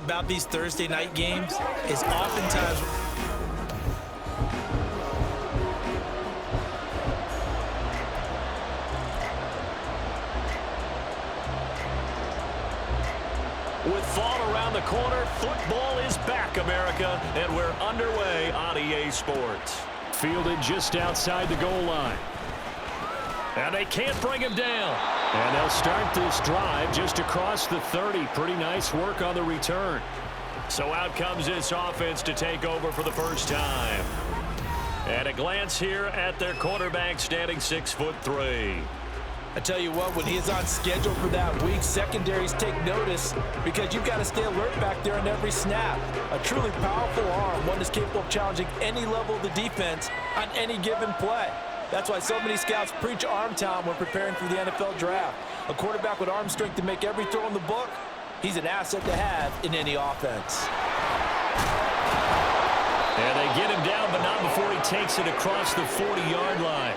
about these Thursday night games is oftentimes with fall around the corner, football is back, America, and we're underway on EA Sports. Fielded just outside the goal line. And they can't bring him down. And they'll start this drive just across the 30. Pretty nice work on the return. So out comes this offense to take over for the first time. And a glance here at their quarterback standing 6'3". I tell you what, when he is on schedule for that week, secondaries take notice because you've got to stay alert back there on every snap. A truly powerful arm, one that's capable of challenging any level of the defense on any given play. That's why so many scouts preach arm talent when preparing for the NFL draft. A quarterback with arm strength to make every throw in the book, he's an asset to have in any offense. And they get him down, but not before he takes it across the 40-yard line.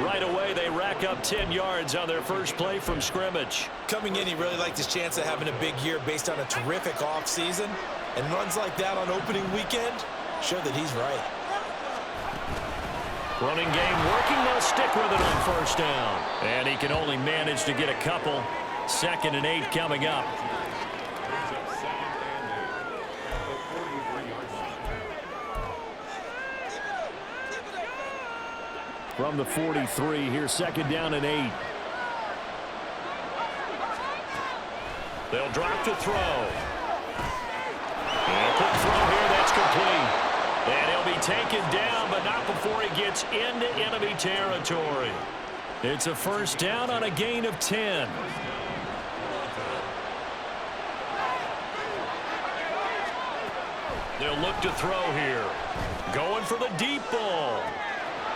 Right away, they rack up 10 yards on their first play from scrimmage. Coming in, he really liked his chance of having a big year based on a terrific offseason. And runs like that on opening weekend show that he's right. Running game working, they'll stick with it on first down. And he can only manage to get a couple. 2nd and 8 coming up. From the 43, here's 2nd down and 8. They'll drop to throw. And a quick throw here, that's complete. And he'll be taken down, but not before he gets into enemy territory. It's a first down on a gain of 10. They'll look to throw here. Going for the deep ball.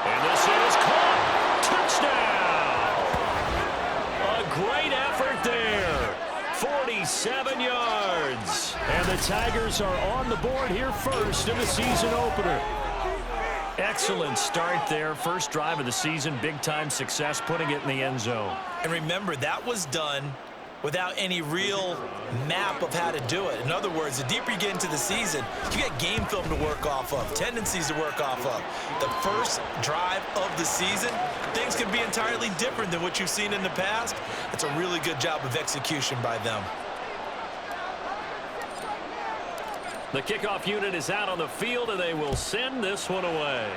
And this is caught. Touchdown! A great effort there. 47 yards. And the Tigers are on the board here first in the season opener. Excellent start there. First drive of the season. Big-time success putting it in the end zone. And remember, that was done without any real map of how to do it. In other words, the deeper you get into the season, you got game film to work off of, tendencies to work off of. The first drive of the season, things can be entirely different than what you've seen in the past. It's a really good job of execution by them. The kickoff unit is out on the field, and they will send this one away.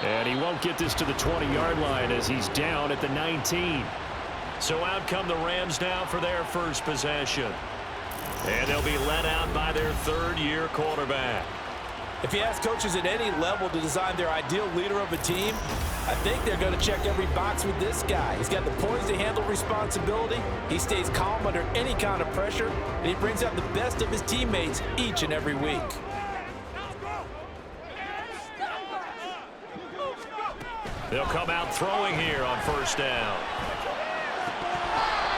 And he won't get this to the 20-yard line as he's down at the 19. So out come the Rams now for their first possession. And they'll be led out by their third-year quarterback. If you ask coaches at any level to design their ideal leader of a team, I think they're going to check every box with this guy. He's got the poise to handle responsibility. He stays calm under any kind of pressure, and he brings out the best of his teammates each and every week. They'll come out throwing here on first down.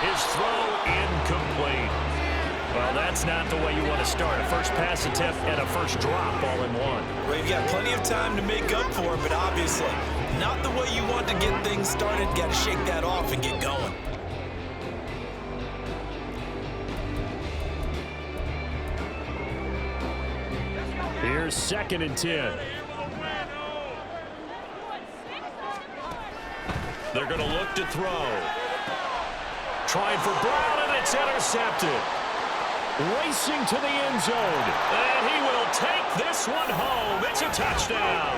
His throw incomplete. Well, that's not the way you want to start. A first pass attempt and a first drop all in one. Well, you've got plenty of time to make up for it, but obviously not the way you want to get things started. Got to shake that off and get going. Here's 2nd and 10. They're going to look to throw. Trying for Brown, and it's intercepted. Racing to the end zone. And he will take this one home. It's a touchdown.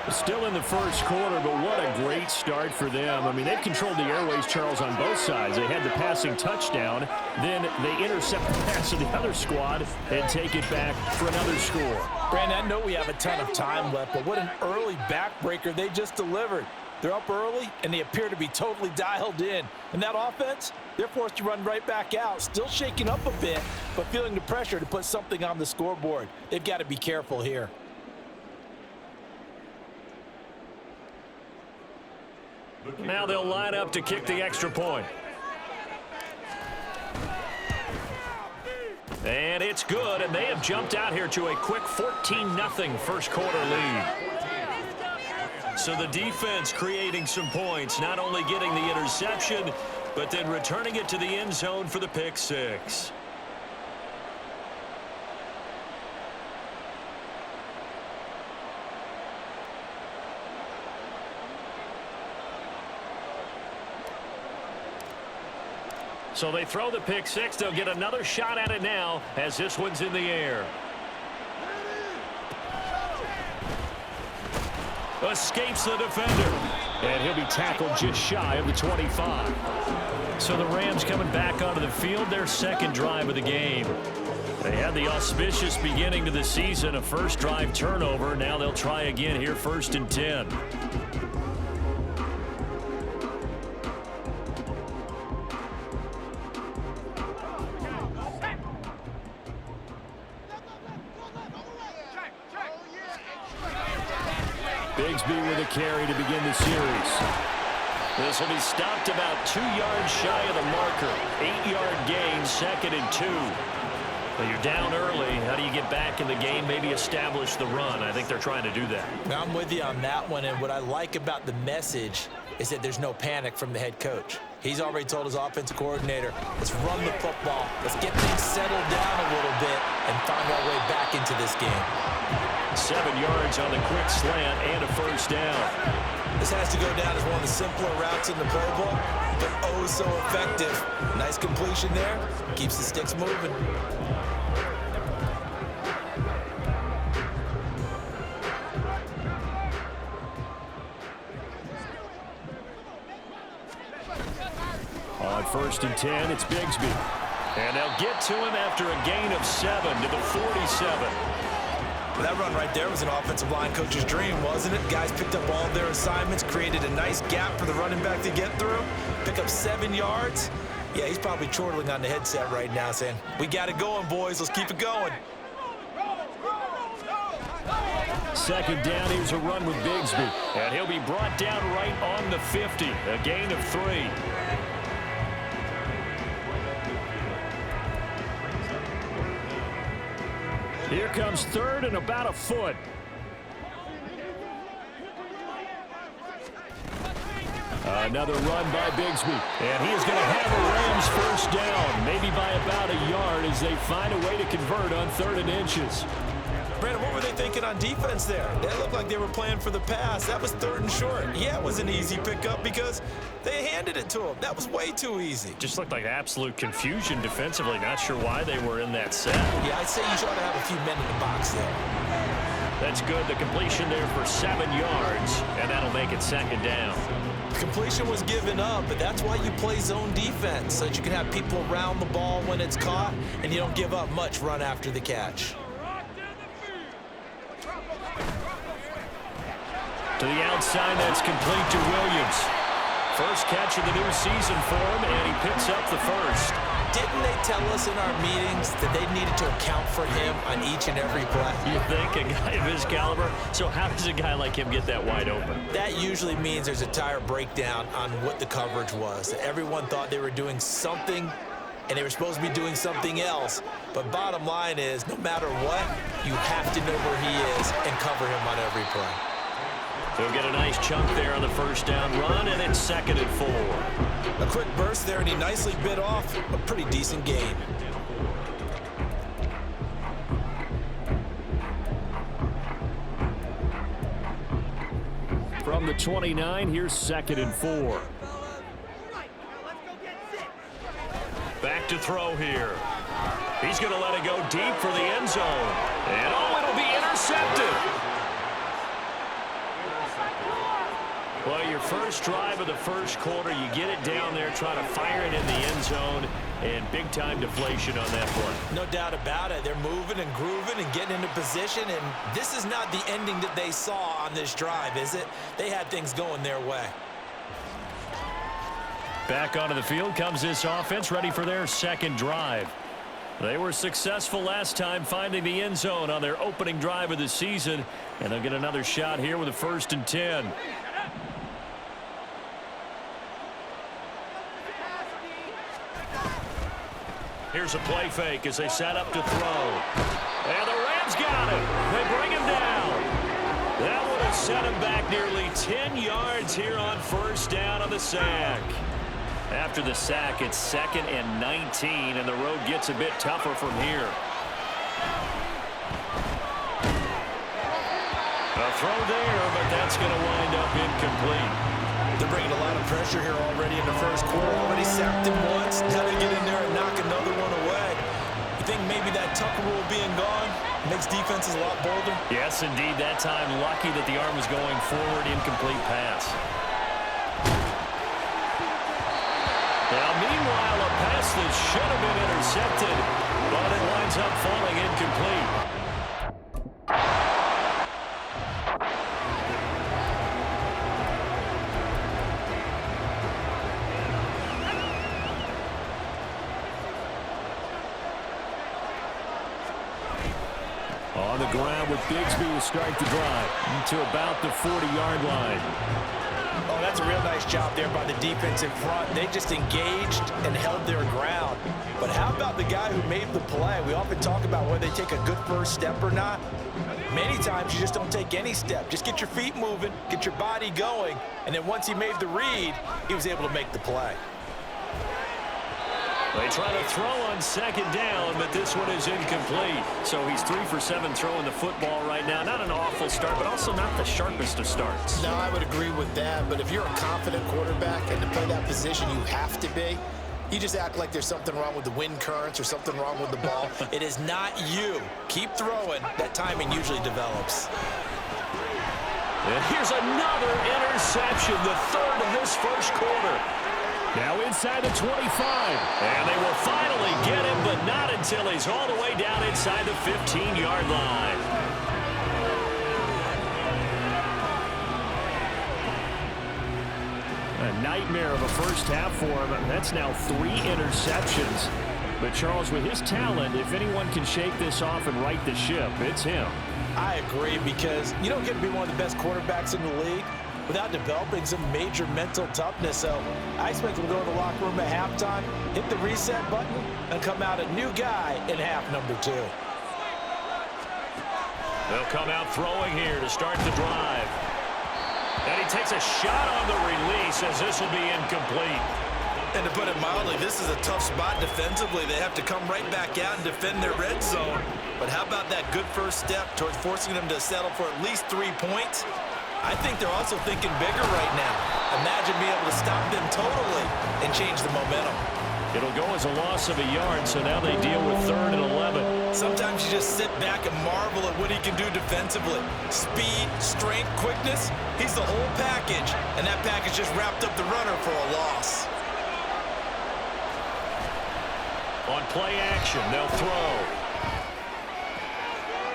Still in the first quarter, but what a great start for them. I mean, they've controlled the airways, Charles, on both sides. They had the passing touchdown. Then they intercept the pass of the other squad and take it back for another score. Brandon, I know we have a ton of time left, but what an early backbreaker they just delivered. They're up early, and they appear to be totally dialed in. And that offense, they're forced to run right back out, still shaking up a bit, but feeling the pressure to put something on the scoreboard. They've got to be careful here. Now they'll line up to kick the extra point. And it's good, and they have jumped out here to a quick 14-0 first quarter lead. So the defense creating some points, not only getting the interception, but then returning it to the end zone for the pick six. So they throw the pick six. They'll get another shot at it now as this one's in the air. Escapes the defender. And he'll be tackled just shy of the 25. So the Rams coming back onto the field, their second drive of the game. They had the auspicious beginning to the season, a first drive turnover. Now they'll try again here, 1st and 10. Bigsby with a carry to begin the series. This will be stopped about 2 yards shy of the marker. 8-yard gain, 2nd and 2. Well, you're down early. How do you get back in the game, maybe establish the run? I think they're trying to do that. I'm with you on that one, and what I like about the message is that there's no panic from the head coach. He's already told his offensive coordinator, let's run the football, let's get things settled down a little bit and find our way back into this game. 7 yards on the quick slant and a first down. This has to go down as one of the simpler routes in the playbook, but oh so effective. Nice completion there. Keeps the sticks moving. On 1st and 10, it's Bigsby. And they'll get to him after a gain of 7 to the 47. That run right there was an offensive line coach's dream, wasn't it? Guys picked up all their assignments, created a nice gap for the running back to get through, pick up 7 yards. Yeah, he's probably chortling on the headset right now saying, we got it going, boys. Let's keep it going. 2nd down, here's a run with Bigsby. And he'll be brought down right on the 50, a gain of 3. Here comes 3rd and about a foot. Another run by Bigsby. And he is going to have a Rams first down, maybe by about a yard as they find a way to convert on 3rd and inches. Brandon, what were they thinking on defense there? They looked like they were playing for the pass. That was 3rd and short. Yeah, it was an easy pickup because they handed it to him. That was way too easy. Just looked like absolute confusion defensively. Not sure why they were in that set. Yeah, I'd say you ought to have a few men in the box there. That's good. The completion there for 7 yards, and that'll make it 2nd down. Completion was given up, but that's why you play zone defense, so that you can have people around the ball when it's caught, and you don't give up much run after the catch. To the outside, that's complete to Williams. First catch of the new season for him, and he picks up the first. Didn't they tell us in our meetings that they needed to account for him on each and every play? You think, a guy of his caliber? So how does a guy like him get that wide open? That usually means there's a tire breakdown on what the coverage was. Everyone thought they were doing something, and they were supposed to be doing something else. But bottom line is, no matter what, you have to know where he is and cover him on every play. He'll get a nice chunk there on the first down run, and it's 2nd and 4. A quick burst there, and he nicely bit off a pretty decent gain. From the 29, here's 2nd and 4. Back to throw here. He's going to let it go deep for the end zone. And oh, it'll be intercepted. Well, your first drive of the first quarter, you get it down there, try to fire it in the end zone, and big-time deflation on that play. No doubt about it. They're moving and grooving and getting into position, and this is not the ending that they saw on this drive, is it? They had things going their way. Back onto the field comes this offense, ready for their second drive. They were successful last time finding the end zone on their opening drive of the season, and they'll get another shot here with a 1st and 10. Here's a play fake as they set up to throw. And the Rams got him. They bring him down. That would have set him back nearly 10 yards here on first down on the sack. After the sack, it's 2nd and 19, and the road gets a bit tougher from here. A throw there, but that's going to wind up incomplete. They're bringing a lot of pressure here already in the first quarter. Already sacked him once. Now they get in there and knock another one away. You think maybe that Tucker rule being gone makes defenses a lot bolder? Yes, indeed. That time, lucky that the arm was going forward. Incomplete pass. Now, meanwhile, a pass that should have been intercepted, but it winds up falling incomplete. On the ground with Bigsby to start the drive to about the 40-yard line. Oh, that's a real nice job there by the defense in front. They just engaged and held their ground. But how about the guy who made the play? We often talk about whether they take a good first step or not. Many times you just don't take any step. Just get your feet moving, get your body going, and then once he made the read, he was able to make the play. They try to throw on 2nd down, but this one is incomplete. So he's 3 for 7 throwing the football right now. Not an awful start, but also not the sharpest of starts. No, I would agree with that. But if you're a confident quarterback and to play that position, you have to be. You just act like there's something wrong with the wind currents or something wrong with the ball. It is not you. Keep throwing. That timing usually develops. And here's another interception, the 3rd of this first quarter. Now inside the 25. And they will finally get him, but not until he's all the way down inside the 15-yard line. A nightmare of a first half for him. That's now 3 interceptions. But Charles, with his talent, if anyone can shake this off and right the ship, it's him. I agree, because you don't get to be one of the best quarterbacks in the league without developing some major mental toughness. So I expect him to go to the locker room at halftime, hit the reset button, and come out a new guy in half number 2. They'll come out throwing here to start the drive. And he takes a shot on the release as this will be incomplete. And to put it mildly, this is a tough spot defensively. They have to come right back out and defend their red zone. But how about that good first step towards forcing them to settle for at least 3 points? I think they're also thinking bigger right now. Imagine being able to stop them totally and change the momentum. It'll go as a loss of a yard, so now they deal with 3rd and 11. Sometimes you just sit back and marvel at what he can do defensively. Speed, strength, quickness, he's the whole package. And that package just wrapped up the runner for a loss. On play action, they'll throw.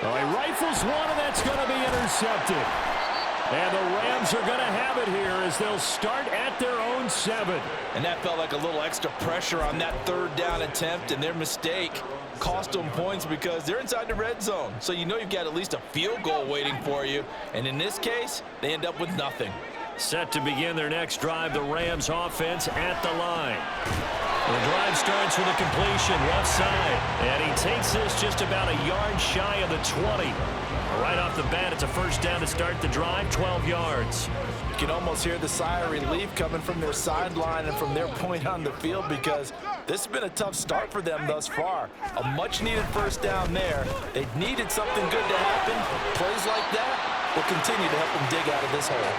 Well, he rifles one, and that's going to be intercepted. And the Rams are going to have it here as they'll start at their own 7. And that felt like a little extra pressure on that 3rd down attempt, and their mistake cost them points because they're inside the red zone. So you know you've got at least a field goal waiting for you. And in this case, they end up with nothing. Set to begin their next drive, the Rams offense at the line. The drive starts with a completion left side. And he takes this just about a yard shy of the 20. Right off the bat, it's a first down to start the drive, 12 yards. You can almost hear the sigh of relief coming from their sideline and from their point on the field, because this has been a tough start for them thus far. A much-needed first down there. They needed something good to happen. Plays like that will continue to help them dig out of this hole.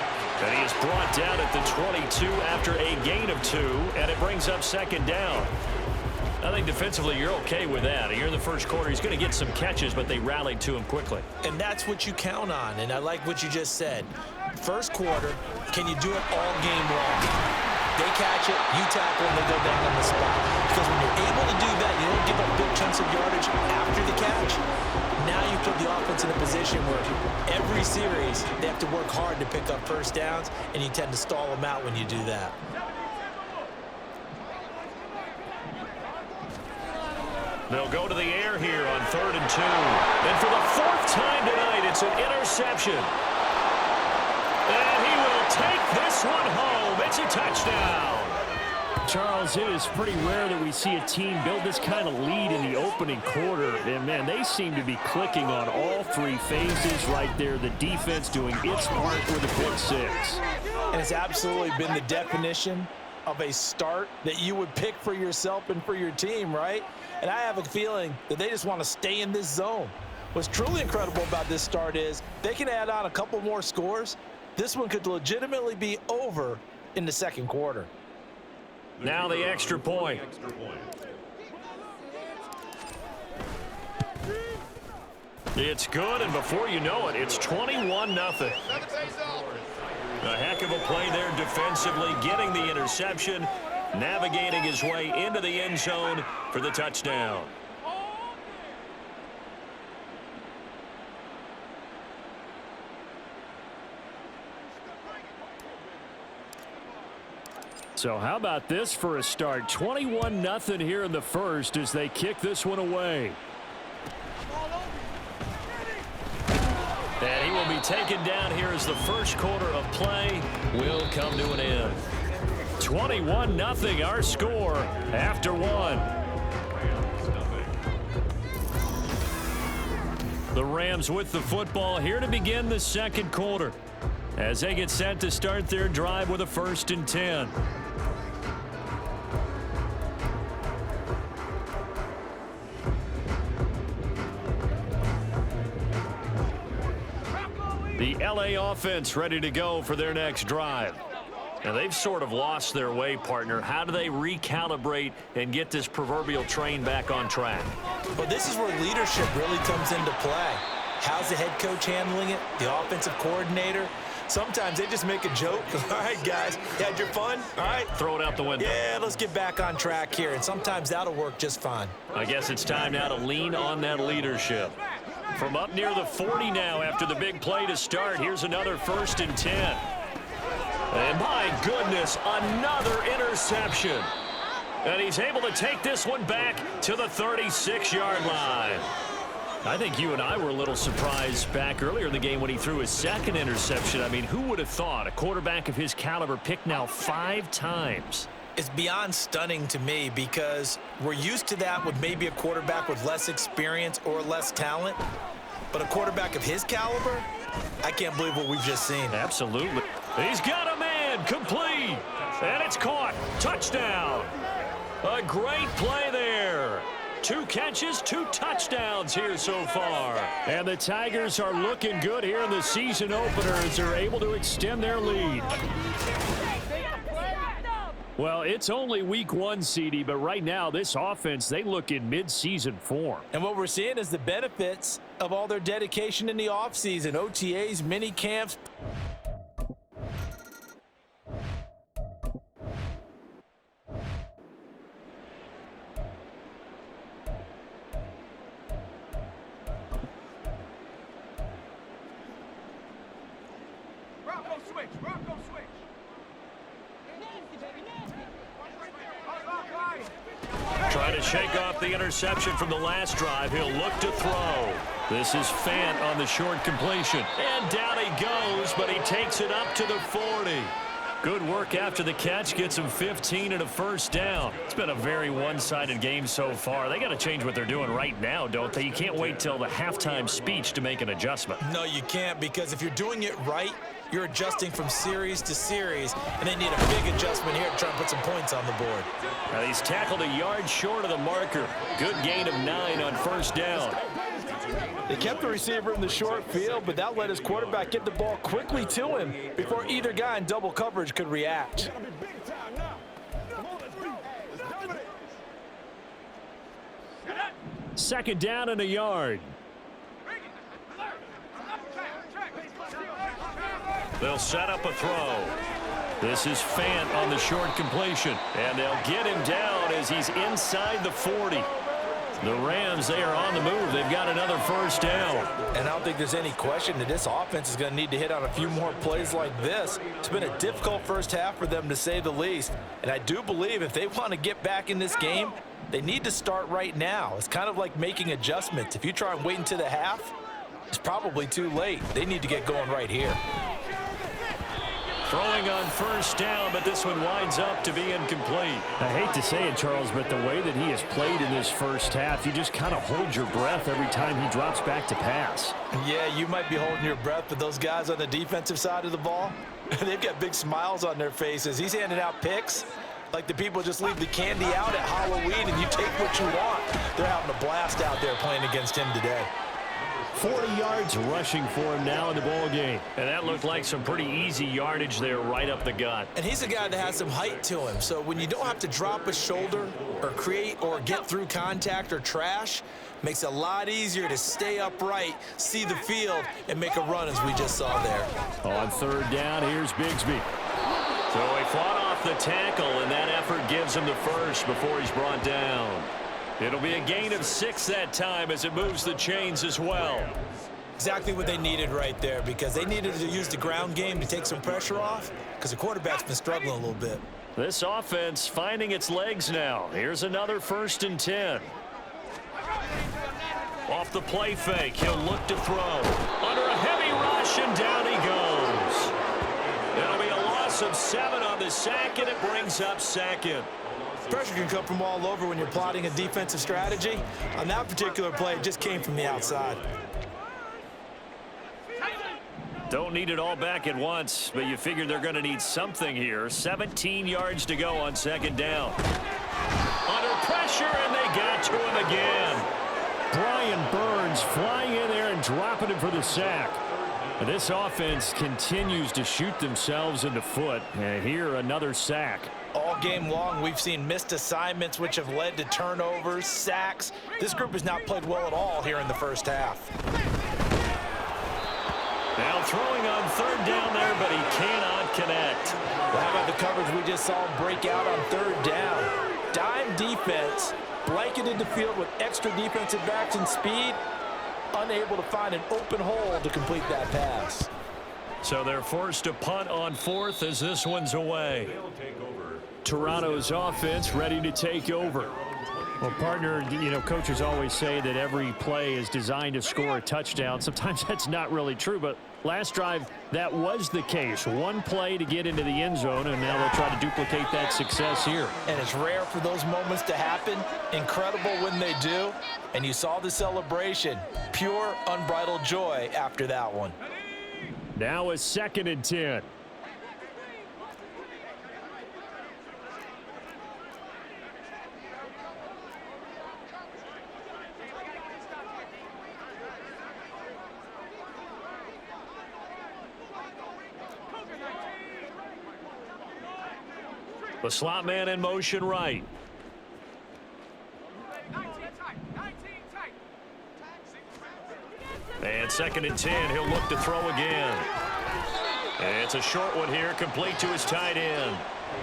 And he is brought down at the 22 after a gain of 2, and it brings up 2nd down. I think defensively you're okay with that. Here in the first quarter, he's going to get some catches, but they rallied to him quickly. And that's what you count on, and I like what you just said. First quarter, can you do it all game long? They catch it, you tackle, and they go down on the spot. Because when you're able to do that, you don't give up big chunks of yardage after the catch. Now you put the offense in a position where every series they have to work hard to pick up first downs, and you tend to stall them out when you do that. They'll go to the air here on 3rd and 2. And for the 4th time tonight, it's an interception. And he will take this one home. It's a touchdown. Charles, it is pretty rare that we see a team build this kind of lead in the opening quarter. And, man, they seem to be clicking on all 3 phases right there. The defense doing its part with a pick 6. And it's absolutely been the definition of a start that you would pick for yourself and for your team, right? And I have a feeling that they just want to stay in this zone. What's truly incredible about this start is they can add on a couple more scores. This one could legitimately be over in the second quarter. Now the extra point. It's good, and before you know it, it's 21-0. A heck of a play there defensively, getting the interception, navigating his way into the end zone for the touchdown. So how about this for a start? 21-0 here in the first as they kick this one away. And he will be taken down here as the first quarter of play will come to an end. 21-0 our score after one. The Rams with the football here to begin the second quarter as they get set to start their drive with a 1st and 10. The LA offense ready to go for their next drive. Now they've sort of lost their way, partner. How do they recalibrate and get this proverbial train back on track? Well, this is where leadership really comes into play. How's the head coach handling it? The offensive coordinator? Sometimes they just make a joke. All right, guys, you had your fun? All right. Throw it out the window. Yeah, let's get back on track here. And sometimes that'll work just fine. I guess it's time now to lean on that leadership. From up near the 40 now after the big play to start. Here's another 1st and 10. And my goodness, another interception. And he's able to take this one back to the 36-yard line. I think you and I were a little surprised back earlier in the game when he threw his second interception. I mean, who would have thought a quarterback of his caliber picked now 5 times? It's beyond stunning to me because we're used to that with maybe a quarterback with less experience or less talent. But a quarterback of his caliber, I can't believe what we've just seen. Absolutely. He's got a man, complete. And it's caught. Touchdown. A great play there. 2 catches, 2 touchdowns here so far. And the Tigers are looking good here in the season opener as they're able to extend their lead. Well, it's only week 1, CD, but right now this offense, they look in mid-season form. And what we're seeing is the benefits of all their dedication in the offseason, OTAs, mini camps. Trying to shake off the interception from the last drive. He'll look to throw. This is Fant on the short completion. And down he goes, but he takes it up to the 40. Good work after the catch. Gets him 15 and a 1st down. It's been a very one-sided game so far. They got to change what they're doing right now, don't they? You can't wait till the halftime speech to make an adjustment. No, you can't, because if you're doing it right, you're adjusting from series to series, and they need a big adjustment here to try and put some points on the board. Now he's tackled a yard short of the marker. Good gain of 9 on 1st down. They kept the receiver in the short field, but that let his quarterback get the ball quickly to him before either guy in double coverage could react. Second down and a yard. They'll set up a throw. This is Fant on the short completion. And they'll get him down as he's inside the 40. The Rams, they are on the move. They've got another 1st down. And I don't think there's any question that this offense is going to need to hit on a few more plays like this. It's been a difficult first half for them, to say the least. And I do believe if they want to get back in this game, they need to start right now. It's kind of like making adjustments. If you try and wait until the half, it's probably too late. They need to get going right here. Throwing on 1st down, but this one winds up to be incomplete. I hate to say it, Charles, but the way that he has played in this first half, you just kind of hold your breath every time he drops back to pass. Yeah, you might be holding your breath, but those guys on the defensive side of the ball, they've got big smiles on their faces. He's handing out picks. Like the people just leave the candy out at Halloween and you take what you want. They're having a blast out there playing against him today. 40 yards rushing for him now in the ball game. And that looked like some pretty easy yardage there right up the gut. And he's a guy that has some height to him. So when you don't have to drop a shoulder or create or get through contact or trash, makes it a lot easier to stay upright, see the field, and make a run as we just saw there. On third down, here's Bigsby. So he fought off the tackle, and that effort gives him the first before he's brought down. It'll be a gain of 6 that time as it moves the chains as well. Exactly what they needed right there, because they needed to use the ground game to take some pressure off, because the quarterback's been struggling a little bit. This offense finding its legs now. Here's another 1st and 10. Off the play fake, he'll look to throw. Under a heavy rush, and down he goes. It'll be a loss of 7 on the sack, and it brings up 2nd. Pressure can come from all over when you're plotting a defensive strategy. On that particular play, it just came from the outside. Don't need it all back at once, but you figure they're going to need something here. 17 yards to go on 2nd down. Under pressure, and they got to him again. Brian Burns flying in there and dropping him for the sack. This offense continues to shoot themselves in the foot. And here, another sack. All game long, we've seen missed assignments, which have led to turnovers, sacks. This group has not played well at all here in the first half. Now throwing on 3rd down there, but he cannot connect. Well, how about the coverage we just saw him break out on 3rd down? Dime defense, blanketed the field with extra defensive backs and speed, unable to find an open hole to complete that pass. So they're forced to punt on 4th as this one's away. Toronto's offense ready to take over. Well, partner, you know, coaches always say that every play is designed to score a touchdown. Sometimes that's not really true, but last drive, that was the case. One play to get into the end zone, and now they'll try to duplicate that success here. And it's rare for those moments to happen. Incredible when they do. And you saw the celebration. Pure, unbridled joy after that one. Now a 2nd and 10. The slot man in motion right. And 2nd and 10, he'll look to throw again. And it's a short one here, complete to his tight end.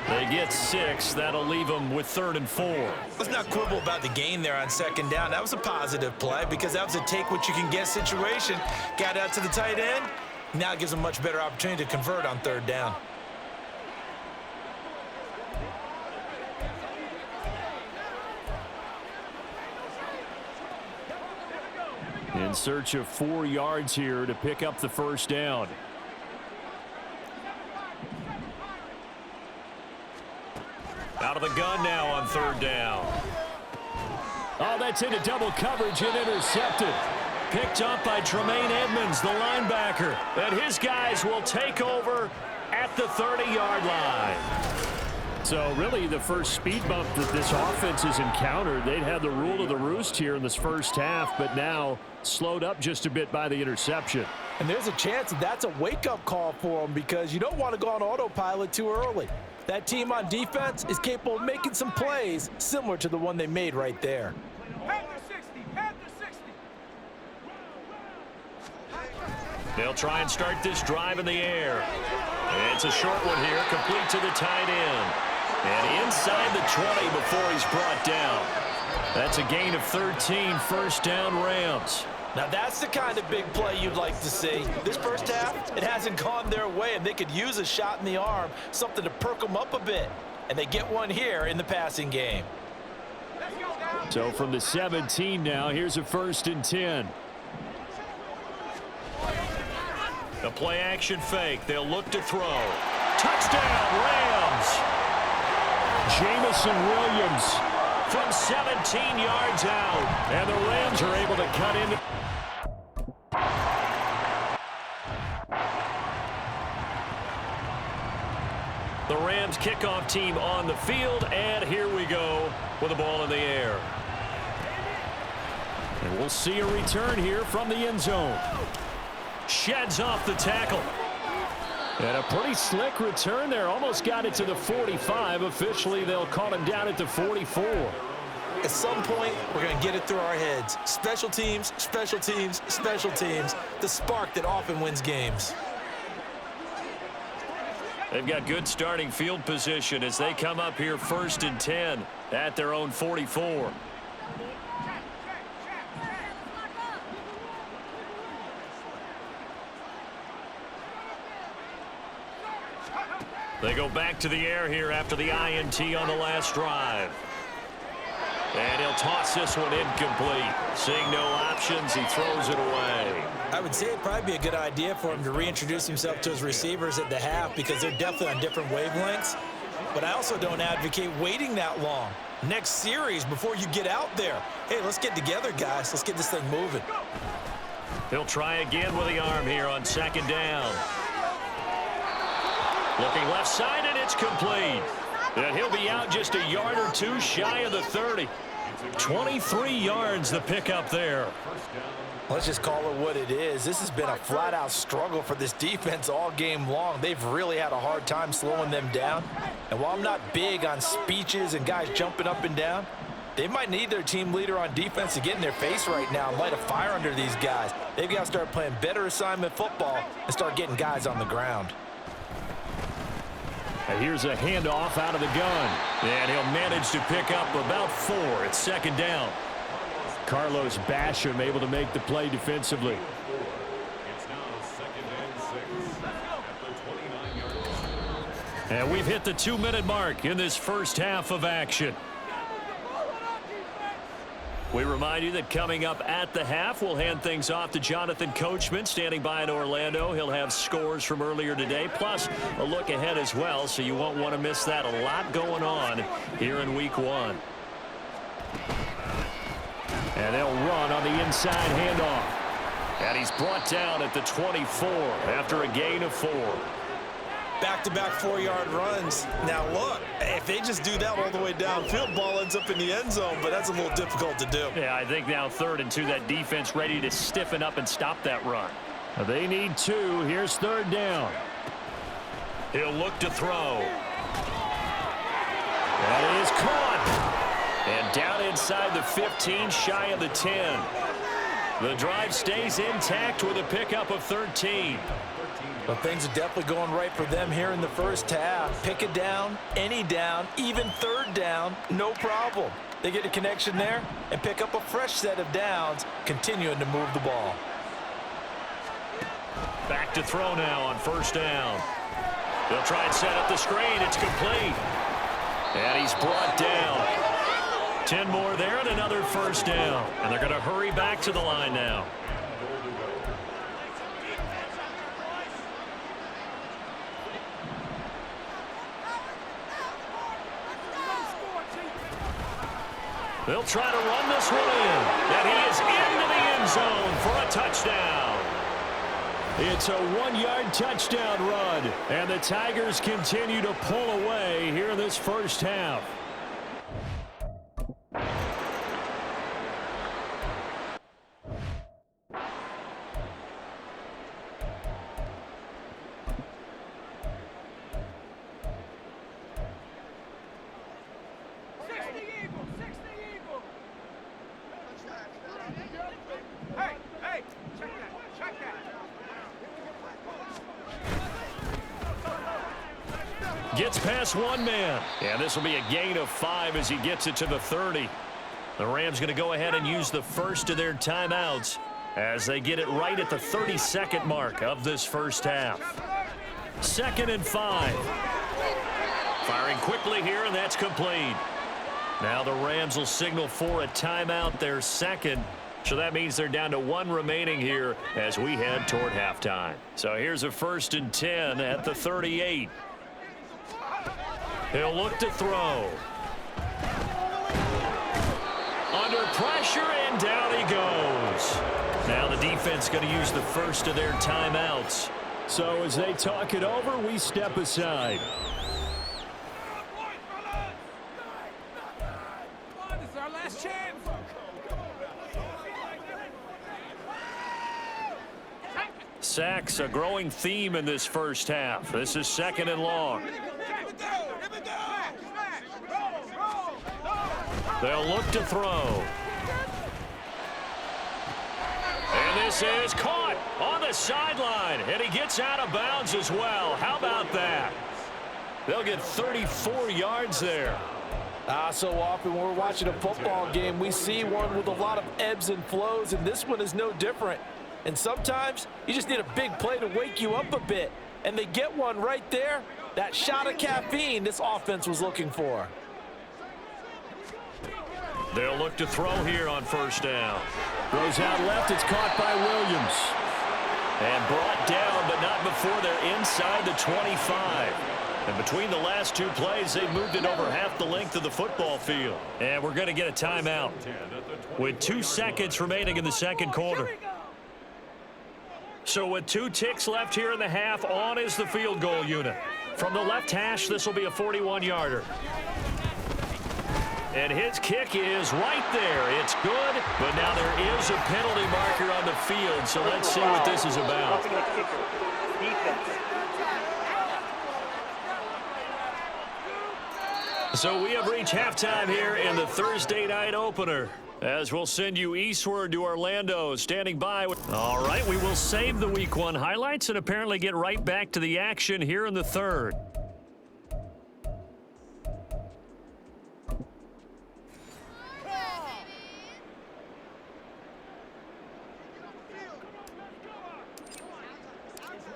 They get 6. That'll leave them with 3rd and 4. Let's not quibble about the gain there on 2nd down. That was a positive play because that was a take-what-you-can-get situation. Got out to the tight end. Now it gives them a much better opportunity to convert on 3rd down. In search of 4 yards here to pick up the 1st down. Out of the gun now on 3rd down. Oh, that's into double coverage and intercepted. Picked up by Tremaine Edmonds, the linebacker. And his guys will take over at the 30-yard line. So really the first speed bump that this offense has encountered, they'd had the rule of the roost here in this first half, but now slowed up just a bit by the interception. And there's a chance that that's a wake-up call for them because you don't want to go on autopilot too early. That team on defense is capable of making some plays similar to the one they made right there. They'll try and start this drive in the air. And it's a short one here, complete to the tight end. And inside the 20 before he's brought down. That's a gain of 13, 1st down Rams. Now that's the kind of big play you'd like to see. This first half, it hasn't gone their way, and they could use a shot in the arm, something to perk them up a bit. And they get one here in the passing game. So from the 17 now, here's a 1st and 10. The play action fake. They'll look to throw. Touchdown, Rams. Jamison Williams from 17 yards out. And the Rams are able to cut into. The Rams kickoff team on the field, and here we go with the ball in the air. And we'll see a return here from the end zone. Sheds off the tackle. And a pretty slick return there. Almost got it to the 45. Officially, they'll call him down at the 44. At some point, we're going to get it through our heads. Special teams, special teams, special teams. The spark that often wins games. They've got good starting field position as they come up here 1st and 10 at their own 44. They go back to the air here after the INT on the last drive. And he'll toss this one incomplete. Seeing no options, he throws it away. I would say it'd probably be a good idea for him to reintroduce himself to his receivers at the half because they're definitely on different wavelengths. But I also don't advocate waiting that long. Next series before you get out there. Hey, let's get together, guys. Let's get this thing moving. He'll try again with the arm here on 2nd down. Looking left side, and it's complete. And he'll be out just a yard or two shy of the 30. 23 yards the pickup there. Let's just call it what it is. This has been a flat-out struggle for this defense all game long. They've really had a hard time slowing them down. And while I'm not big on speeches and guys jumping up and down, they might need their team leader on defense to get in their face right now and light a fire under these guys. They've got to start playing better assignment football and start getting guys on the ground. And here's a handoff out of the gun. And he'll manage to pick up about 4 at 2nd down. Carlos Basham able to make the play defensively. It's now 2nd and 6 at the 29-yard line. And we've hit the 2-minute mark in this first half of action. We remind you that coming up at the half, we'll hand things off to Jonathan Coachman, standing by in Orlando. He'll have scores from earlier today, plus a look ahead as well, so you won't want to miss that. A lot going on here in Week 1. And they'll run on the inside handoff. And he's brought down at the 24 after a gain of 4. Back-to-back 4-yard runs. Now, look, if they just do that all the way downfield, ball ends up in the end zone, but that's a little difficult to do. Yeah, I think now 3rd and 2, that defense ready to stiffen up and stop that run. They need 2. Here's 3rd down. He'll look to throw. That is caught. And down inside the 15, shy of the 10. The drive stays intact with a pickup of 13. But things are definitely going right for them here in the first half. Pick it down, any down, even 3rd down, no problem. They get a connection there and pick up a fresh set of downs, continuing to move the ball. Back to throw now on 1st down. They'll try and set up the screen. It's complete. And he's brought down. 10 more there and another 1st down. And they're going to hurry back to the line now. They'll try to run this one in. And he is into the end zone for a touchdown. It's a 1-yard touchdown run. And the Tigers continue to pull away here in this first half. Gets past one man. And this will be a gain of 5 as he gets it to the 30. The Rams going to go ahead and use the first of their timeouts as they get it right at the 32nd mark of this first half. 2nd and 5. Firing quickly here, and that's complete. Now the Rams will signal for a timeout, their second. So that means they're down to 1 remaining here as we head toward halftime. So here's a 1st and 10 at the 38. He'll look to throw. Under pressure, and down he goes. Now the defense going to use the first of their timeouts. So as they talk it over, we step aside. Sacks, a growing theme in this first half. This is 2nd and long. They'll look to throw. And this is caught on the sideline. And he gets out of bounds as well. How about that? They'll get 34 yards there. So often when we're watching a football game, we see one with a lot of ebbs and flows, and this one is no different. And sometimes you just need a big play to wake you up a bit. And they get one right there. That shot of caffeine this offense was looking for. They'll look to throw here on 1st down. Throws out left. It's caught by Williams. And brought down, but not before they're inside the 25. And between the last 2 plays, they've moved it over half the length of the football field. And we're going to get a timeout with 2 seconds remaining in the 2nd quarter. So with 2 ticks left here in the half, on is the field goal unit. From the left hash, this will be a 41-yarder. And his kick is right there. It's good, but now there is a penalty marker on the field, so let's see what this is about. So we have reached halftime here in the Thursday night opener, as we'll send you eastward to Orlando. Standing by. All right, we will save the Week 1 highlights and apparently get right back to the action here in the 3rd.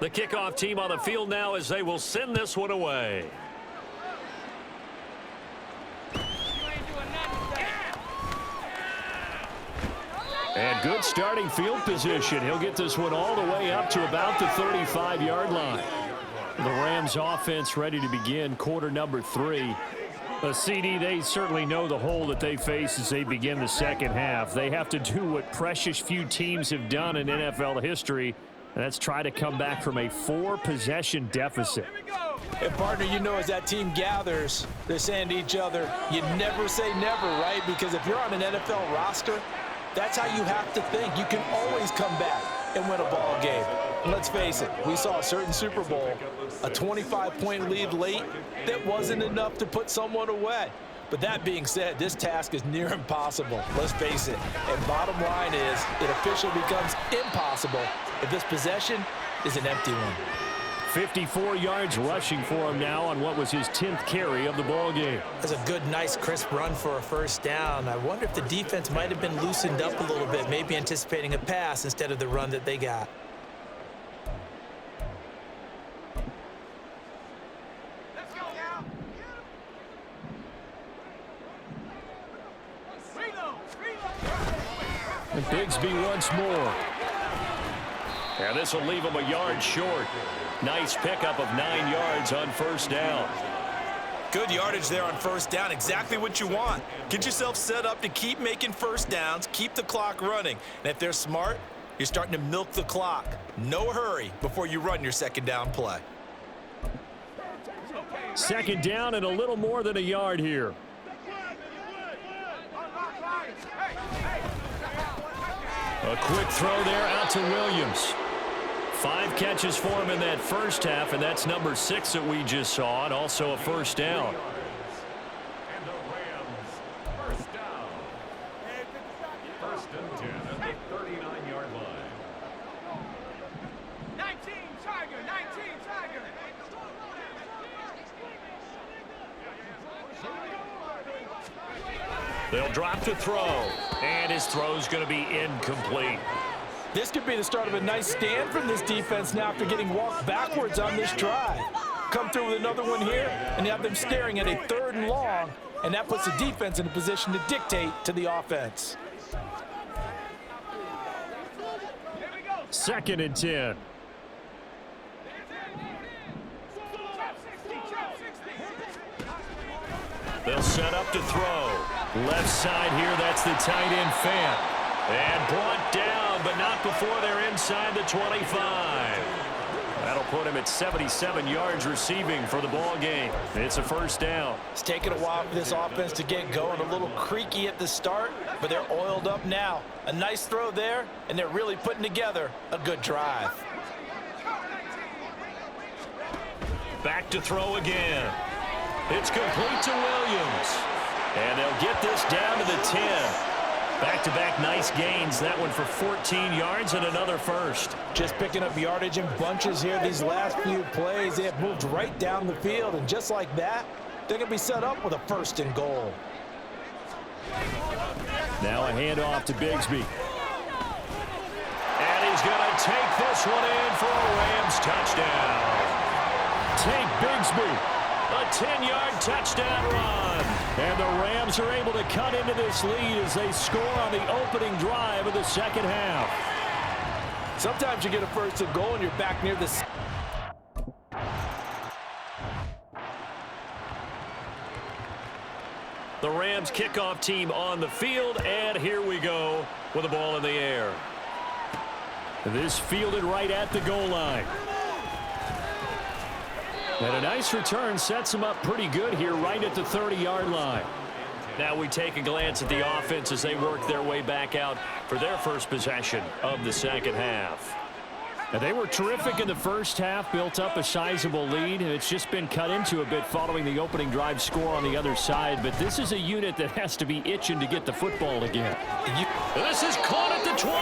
The kickoff team on the field now as they will send this one away. And good starting field position. He'll get this one all the way up to about the 35-yard line. The Rams offense ready to begin quarter number 3. CD, they certainly know the hole that they face as they begin the 2nd half. They have to do what precious few teams have done in NFL history, and that's try to come back from a 4-possession deficit. And partner, you know, as that team gathers, they're saying to each other, you never say never, right? Because if you're on an NFL roster, that's how you have to think. You can always come back and win a ball game. And let's face it, we saw a certain Super Bowl, a 25-point lead late that wasn't enough to put someone away. But that being said, this task is near impossible. Let's face it. And bottom line is, it officially becomes impossible if this possession is an empty one. 54 yards rushing for him now on what was his 10th carry of the ball game. That's a good, nice, crisp run for a 1st down. I wonder if the defense might have been loosened up a little bit, maybe anticipating a pass instead of the run that they got. And Bigsby once more. And this will leave him a yard short. Nice pickup of 9 yards on 1st down. Good yardage there on 1st down. Exactly what you want. Get yourself set up to keep making 1st downs, keep the clock running. And if they're smart, you're starting to milk the clock. No hurry before you run your 2nd down play. 2nd down and a little more than a yard here. A quick throw there out to Williams. 5 catches for him in that 1st half, and that's number 6 that we just saw, and also a 1st down. And the Rams, 1st down. 1st and 10 at the 39-yard line. 19 Tiger, 19 Tiger. They'll drop to throw, and his throw's going to be incomplete. This could be the start of a nice stand from this defense now after getting walked backwards on this drive. Come through with another one here, and you have them staring at a 3rd and long, and that puts the defense in a position to dictate to the offense. 2nd and 10. They'll set up to throw. Left side here, that's the tight end Fant. And brought down, but not before they're inside the 25. That'll put him at 77 yards receiving for the ball game. It's a first down. It's taken a while for this offense to get going. A little creaky at the start, but they're oiled up now. A nice throw there, and they're really putting together a good drive. Back to throw again. It's complete to Williams. And they'll get this down to the 10. Back-to-back nice gains. That one for 14 yards and another first. Just picking up yardage in bunches here. These last few plays, they have moved right down the field. And just like that, they're going to be set up with a first and goal. Now a handoff to Bigsby. And he's going to take this one in for a Rams touchdown. Take Bigsby. A 10-yard touchdown run. And the Rams are able to cut into this lead as they score on the opening drive of the second half. Sometimes you get a first and goal and you're back near the... The Rams kickoff team on the field, and here we go with the ball in the air. This fielded right at the goal line. And a nice return sets them up pretty good here right at the 30-yard line. Now we take a glance at the offense as they work their way back out for their first possession of the second half. And they were terrific in the first half, built up a sizable lead, and it's just been cut into a bit following the opening drive score on the other side. But this is a unit that has to be itching to get the football again. This is caught at the 20.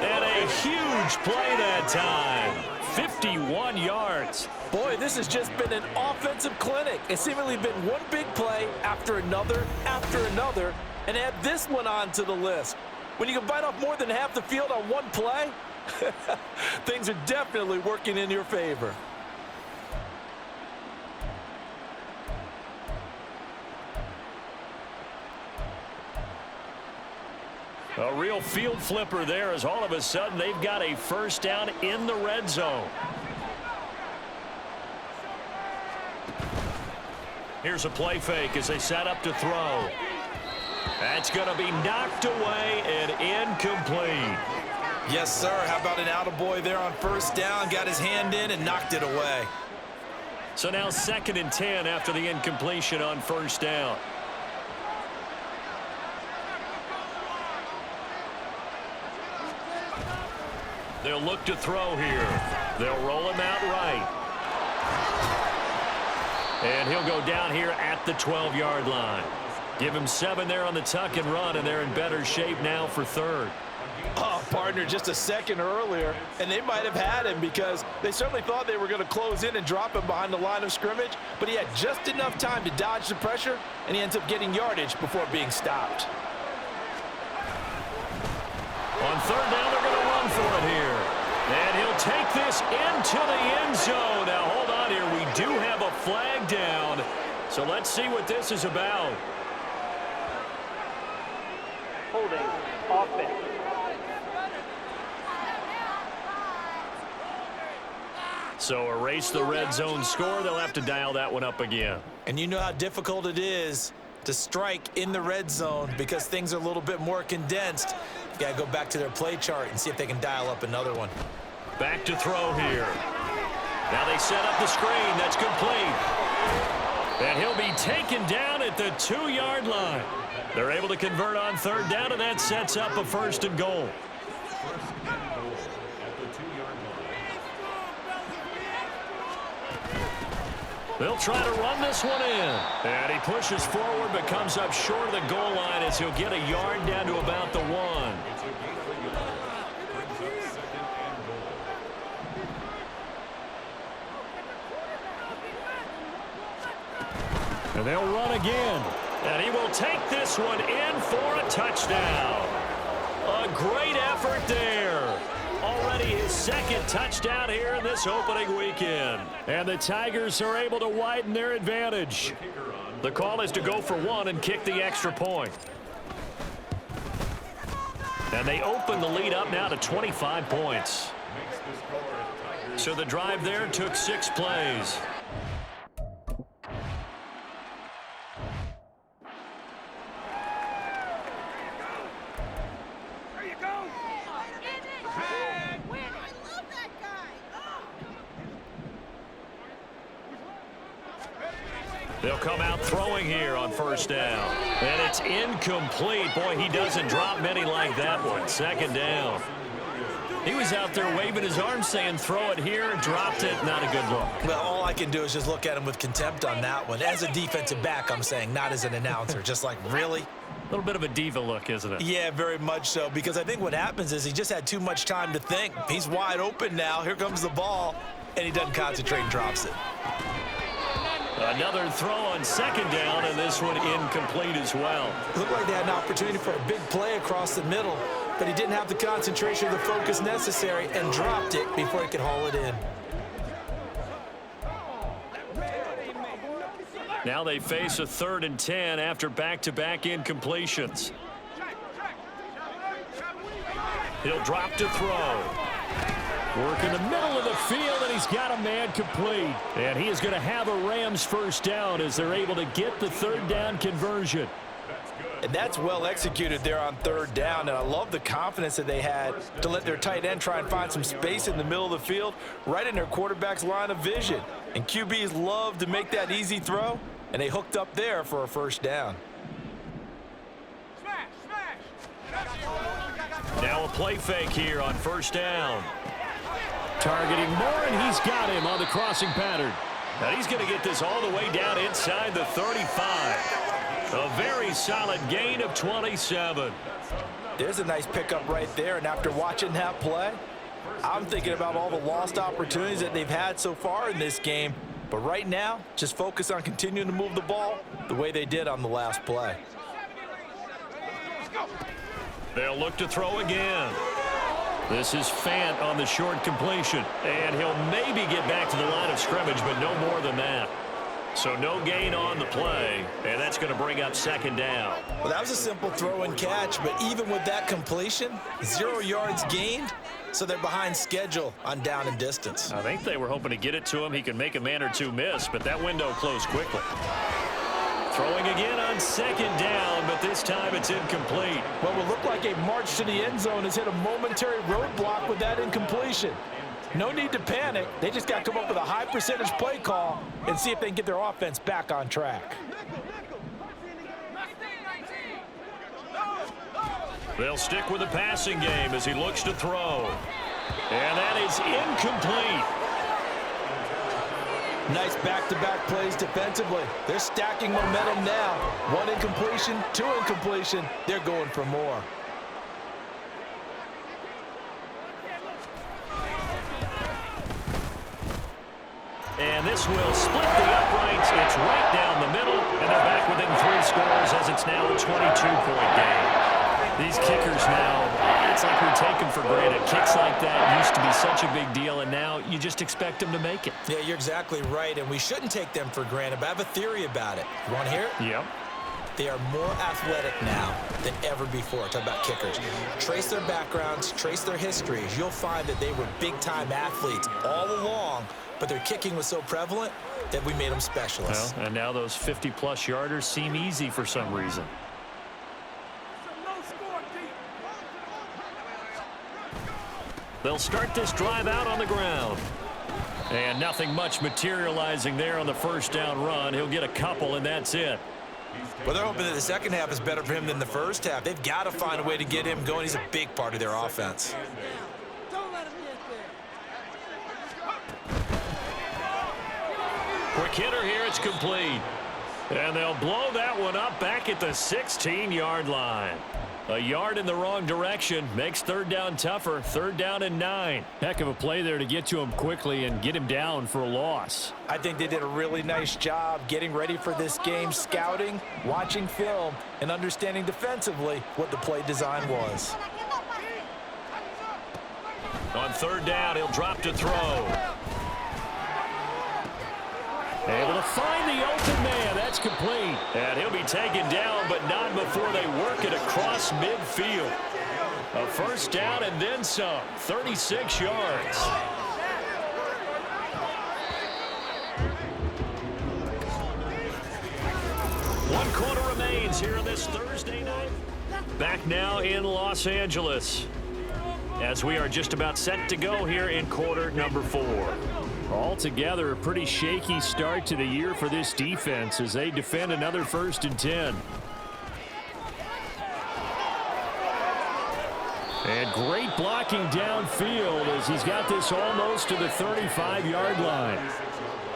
And a huge play that time. 51 yards. Boy, this has just been an offensive clinic. It's seemingly been one big play after another, and add this one on to the list. When you can bite off more than half the field on one play, things are definitely working in your favor. A real field flipper there as all of a sudden they've got a first down in the red zone. Here's a play fake as they set up to throw. That's going to be knocked away and incomplete. Yes, sir. How about an attaboy there on first down? Got his hand in and knocked it away. So now 2nd and 10 after the incompletion on first down. They'll look to throw here. They'll roll him out right. And he'll go down here at the 12-yard line. Give him 7 there on the tuck and run, and they're in better shape now for third. Oh, partner, just a second earlier, and they might have had him because they certainly thought they were going to close in and drop him behind the line of scrimmage, but he had just enough time to dodge the pressure, and he ends up getting yardage before being stopped. On third down, they're going to run for it here. And he'll take this into the end zone. Now, hold on here. We do have a flag down. So let's see what this is about. Holding offense. So erase the red zone score. They'll have to dial that one up again. And you know how difficult it is to strike in the red zone because things are a little bit more condensed. You got to go back to their play chart and see if they can dial up another one. Back to throw here. Now they set up the screen. That's complete. And he'll be taken down at the 2-yard line. They're able to convert on third down, and that sets up a first and goal. They'll try to run this one in. And he pushes forward but comes up short of the goal line as he'll get a yard down to about the 1. And they'll run again. And he will take this one in for a touchdown. A great effort there. Already his 2nd touchdown here in this opening weekend. And the Tigers are able to widen their advantage. The call is to go for 1 and kick the extra point. And they open the lead up now to 25 points. So the drive there took 6 plays. They'll come out throwing here on first down. And it's incomplete. Boy, he doesn't drop many like that one. Second down. He was out there waving his arms saying, throw it here, dropped it. Not a good look. Well, all I can do is just look at him with contempt on that one. As a defensive back, I'm saying, not as an announcer. Just like, really? A little bit of a diva look, isn't it? Yeah, very much so, because I think what happens is he just had too much time to think. He's wide open now. Here comes the ball, and he doesn't concentrate and drops it. Another throw on second down, and this one incomplete as well. It looked like they had an opportunity for a big play across the middle, but he didn't have the concentration or the focus necessary and dropped it before he could haul it in. Now they face a 3rd and 10 after back-to-back incompletions. He'll drop to throw. Work in the middle of the field, and he's got a man complete. And he is going to have a Rams first down as they're able to get the 3rd down conversion. And that's well executed there on 3rd down, and I love the confidence that they had to let their tight end try and find some space in the middle of the field, right in their quarterback's line of vision. And QBs love to make that easy throw, and they hooked up there for a first down. Now a play fake here on first down. Targeting Moore, and he's got him on the crossing pattern. Now he's going to get this all the way down inside the 35. A very solid gain of 27. There's a nice pickup right there, and after watching that play, I'm thinking about all the lost opportunities that they've had so far in this game. But right now, just focus on continuing to move the ball the way they did on the last play. They'll look to throw again. This is Fant on the short completion. And he'll maybe get back to the line of scrimmage, but no more than that. So no gain on the play, and that's going to bring up second down. Well, that was a simple throw and catch, but even with that completion, 0 yards gained, so they're behind schedule on down and distance. I think they were hoping to get it to him. He can make a man or two miss, but that window closed quickly. Throwing again on second down, but this time it's incomplete. What will look like a march to the end zone has hit a momentary roadblock with that incompletion. No need to panic. They just got to come up with a high percentage play call and see if they can get their offense back on track. They'll stick with the passing game as he looks to throw. And that is incomplete. Nice back-to-back plays defensively. They're stacking momentum now. 1 incompletion, 2 incompletion. They're going for more. And this will split the uprights. It's right down the middle, and they're back within 3 scores as it's now a 22-point game. These kickers now, it's like we take them for granted. Kicks like that used to be such a big deal, and now you just expect them to make it. Yeah, you're exactly right, and we shouldn't take them for granted, but I have a theory about it. You want to hear it? Yep. They are more athletic now than ever before. Talk about kickers. Trace their backgrounds, trace their histories. You'll find that they were big-time athletes all along, but their kicking was so prevalent that we made them specialists. Well, and now those 50-plus yarders seem easy for some reason. They'll start this drive out on the ground. And nothing much materializing there on the first down run. He'll get a couple, and that's it. Well, they're hoping that the second half is better for him than the first half. They've got to find a way to get him going. He's a big part of their offense. Quick hitter here, it's complete. And they'll blow that one up back at the 16-yard line. A yard in the wrong direction makes third down tougher. 3rd down and 9. Heck of a play there to get to him quickly and get him down for a loss. I think they did a really nice job getting ready for this game, scouting, watching film, and understanding defensively what the play design was. On 3rd down, he'll drop to throw. Able to find the open man. That's complete. And he'll be taken down, but not before they work it across midfield. A first down and then some. 36 yards. One quarter remains here on this Thursday night. Back now in Los Angeles, as we are just about set to go here in quarter number 4. Altogether, a pretty shaky start to the year for this defense as they defend another 1st and 10. And great blocking downfield as he's got this almost to the 35-yard line.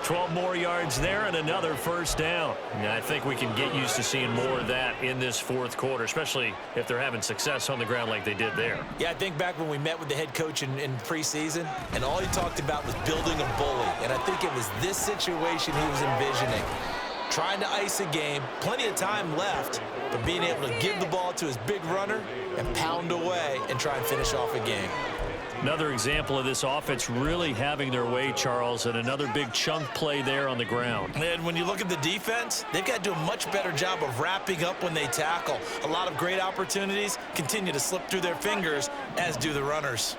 12 more yards there and another 1st down. And I think we can get used to seeing more of that in this 4th quarter, especially if they're having success on the ground like they did there. Yeah, I think back when we met with the head coach in preseason, and all he talked about was building a bully. And I think it was this situation he was envisioning. Trying to ice a game, plenty of time left, but being able to give the ball to his big runner and pound away and try and finish off a game. Another example of this offense really having their way, Charles, and another big chunk play there on the ground. And when you look at the defense, they've got to do a much better job of wrapping up when they tackle. A lot of great opportunities continue to slip through their fingers, as do the runners.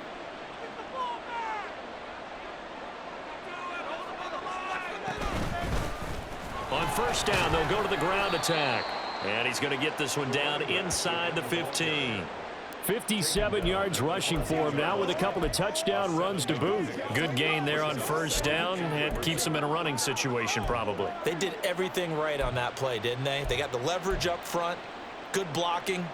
On 1st down, they'll go to the ground attack. And he's going to get this one down inside the 15. 57 yards rushing for him now with a couple of touchdown runs to boot. Good gain there on 1st down. It keeps him in a running situation probably. They did everything right on that play, didn't they? They got the leverage up front, good blocking,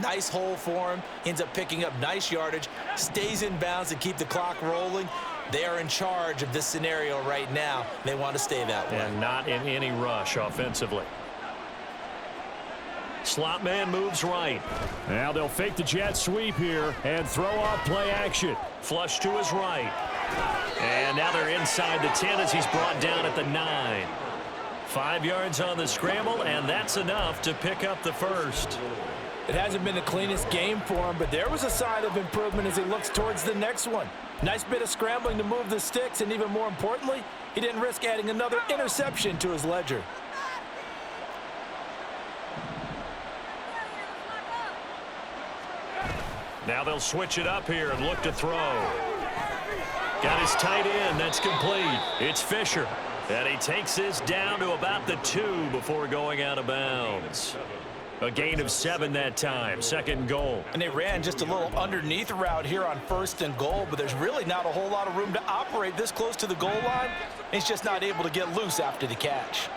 nice hole for him, ends up picking up nice yardage, stays in bounds to keep the clock rolling. They are in charge of this scenario right now. They want to stay that way. And not in any rush offensively. Slot man moves right. Now they'll fake the jet sweep here and throw off play action. Flush to his right. And now they're inside the 10 as he's brought down at the 9. 5 yards on the scramble, and that's enough to pick up the 1st. It hasn't been the cleanest game for him, but there was a sign of improvement as he looks towards the next one. Nice bit of scrambling to move the sticks, and even more importantly, he didn't risk adding another interception to his ledger. Now they'll switch it up here and look to throw. Got his tight end. That's complete. It's Fisher. And he takes this down to about the 2 before going out of bounds. A gain of 7 that time. 2nd and goal. And they ran just a little underneath route here on 1st and goal, but there's really not a whole lot of room to operate this close to the goal line. He's just not able to get loose after the catch.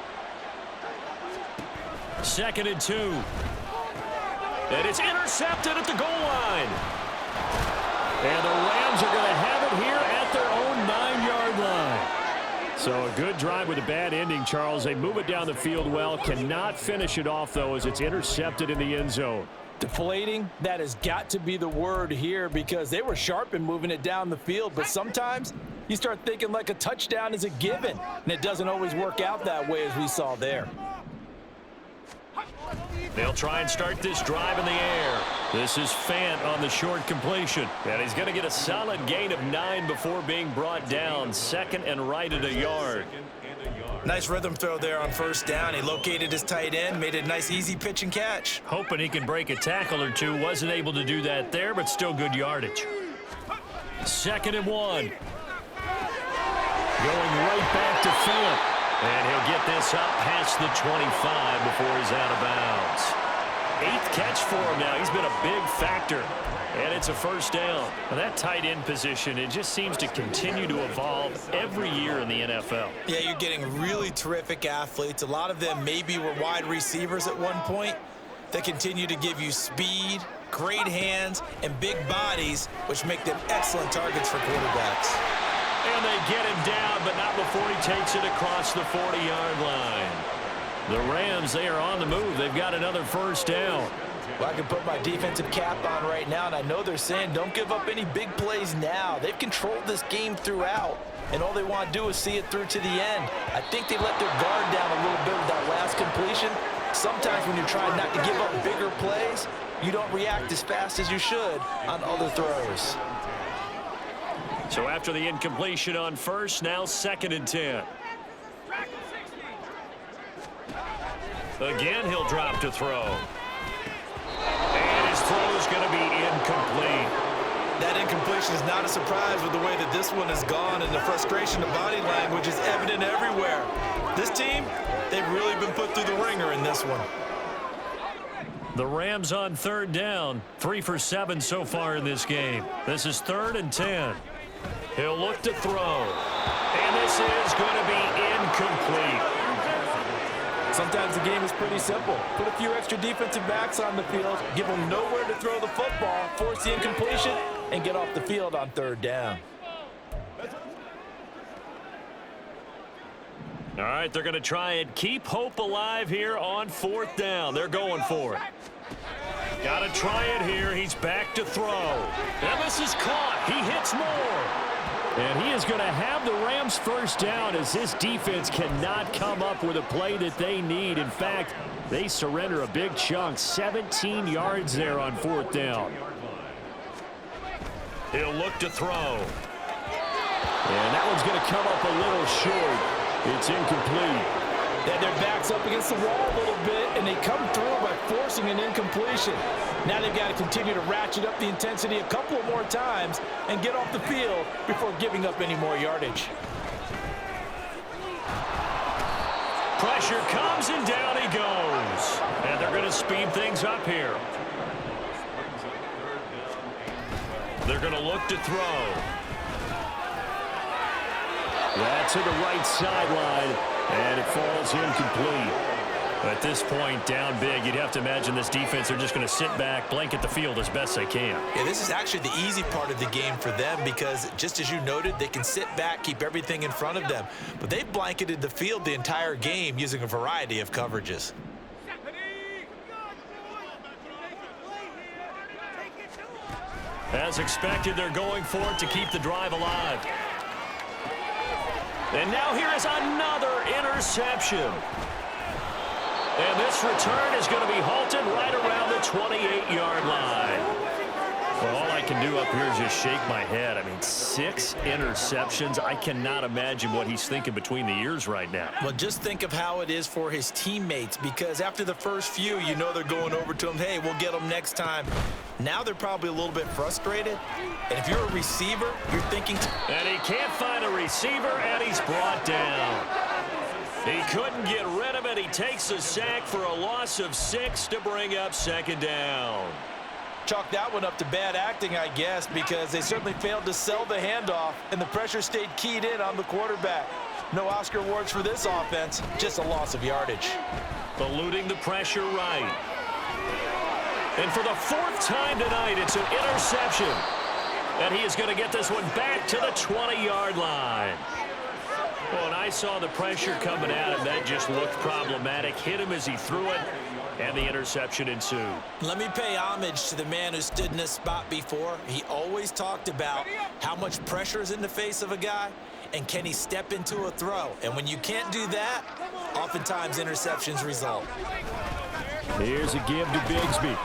2nd and 2. And it's intercepted at the goal line. And the Rams are going to have it here at their own 9-yard line. So a good drive with a bad ending, Charles. They move it down the field well. Cannot finish it off, though, as it's intercepted in the end zone. Deflating, that has got to be the word here because they were sharp in moving it down the field. But sometimes you start thinking like a touchdown is a given, and it doesn't always work out that way as we saw there. They'll try and start this drive in the air. This is Fant on the short completion. And he's going to get a solid gain of 9 before being brought down. 2nd and right at a yard. Nice rhythm throw there on 1st down. He located his tight end, made a nice easy pitch and catch. Hoping he can break a tackle or two. Wasn't able to do that there, but still good yardage. 2nd and 1. Going right back to Phillip. And he'll get this up past the 25 before he's out of bounds. 8th catch for him now. He's been a big factor. And it's a 1st down. Now that tight end position, it just seems to continue to evolve every year in the NFL. Yeah, you're getting really terrific athletes. A lot of them maybe were wide receivers at one point. They continue to give you speed, great hands, and big bodies, which make them excellent targets for quarterbacks. And they get him down, but not before he takes it across the 40-yard line. The Rams, they are on the move. They've got another 1st down. Well, I can put my defensive cap on right now, and I know they're saying don't give up any big plays now. They've controlled this game throughout, and all they want to do is see it through to the end. I think they let their guard down a little bit with that last completion. Sometimes when you're trying not to give up bigger plays, you don't react as fast as you should on other throws. So after the incompletion on 1st, now 2nd and 10. Again, he'll drop to throw. And his throw is going to be incomplete. That incompletion is not a surprise with the way that this one has gone, and the frustration of body language is evident everywhere. This team, they've really been put through the ringer in this one. The Rams on 3rd down, 3 for 7 so far in this game. This is 3rd and 10. He'll look to throw. And this this is going to be incomplete. Sometimes the game is pretty simple. Put a few extra defensive backs on the field, give them nowhere to throw the football, force the incompletion, and get off the field on third down. All right, they're going to try and keep hope alive here on fourth down. They're going for it. Got to try it here. He's back to throw. And this is caught. He hits more. And he is going to have the Rams first down as this defense cannot come up with a play that they need. In fact, they surrender a big chunk, 17 yards there on fourth down. He'll look to throw. And that one's going to come up a little short. It's incomplete. Then their back's up against the wall a little bit, and they come through by forcing an incompletion. Now they've got to continue to ratchet up the intensity a couple of more times and get off the field before giving up any more yardage. Pressure comes, and down he goes. And they're going to speed things up here. They're going to look to throw. That's to the right sideline, and it falls incomplete. At this point, down big, you'd have to imagine this defense are just going to sit back, blanket the field as best they can. Yeah, this is actually the easy part of the game for them because, just as you noted, they can sit back, keep everything in front of them. But they've blanketed the field the entire game using a variety of coverages. As expected, they're going for it to keep the drive alive. And now here is another interception. And this return is going to be halted right around the 28-yard line. Well, all I can do up here is just shake my head. I mean, 6 interceptions. I cannot imagine what he's thinking between the ears right now. Well, just think of how it is for his teammates, because after the first few, you know they're going over to him, hey, we'll get them next time. Now they're probably a little bit frustrated. And if you're a receiver, you're thinking... And he can't find a receiver, and he's brought down. He couldn't get rid of it. He takes a sack for a loss of 6 to bring up second down. Chalk that one up to bad acting, I guess, because they certainly failed to sell the handoff, and the pressure stayed keyed in on the quarterback. No Oscar awards for this offense, just a loss of yardage. Eluding the pressure right. And for the 4th time tonight, it's an interception. And he is going to get this one back to the 20-yard line. Well, and I saw the pressure coming at him. That just looked problematic. Hit him as he threw it, and the interception ensued. Let me pay homage to the man who stood in this spot before. He always talked about how much pressure is in the face of a guy, and can he step into a throw. And when you can't do that, oftentimes interceptions result. Here's a give to Bigsby.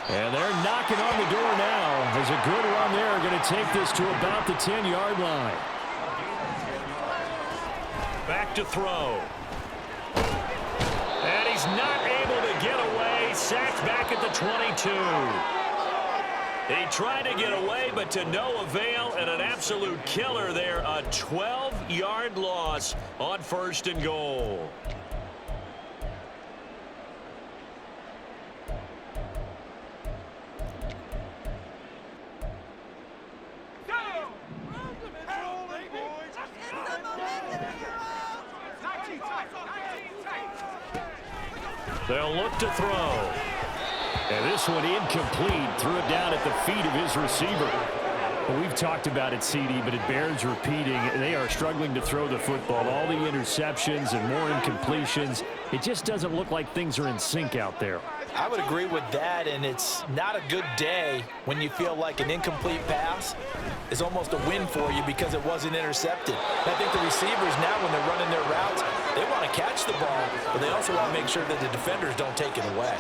And they're knocking on the door now. There's a good run there. Going to take this to about the 10-yard line. Back to throw. And he's not able to get away. Sacked back at the 22. He tried to get away, but to no avail, and an absolute killer there. A 12-yard loss on 1st and goal. They'll look to throw. And this one incomplete. Threw it down at the feet of his receiver. Well, we've talked about it, CD, but it bears repeating. They are struggling to throw the football. All the interceptions and more incompletions. It just doesn't look like things are in sync out there. I would agree with that, and it's not a good day when you feel like an incomplete pass is almost a win for you because it wasn't intercepted. And I think the receivers now, when they're running their routes, they want to catch the ball, but they also want to make sure that the defenders don't take it away.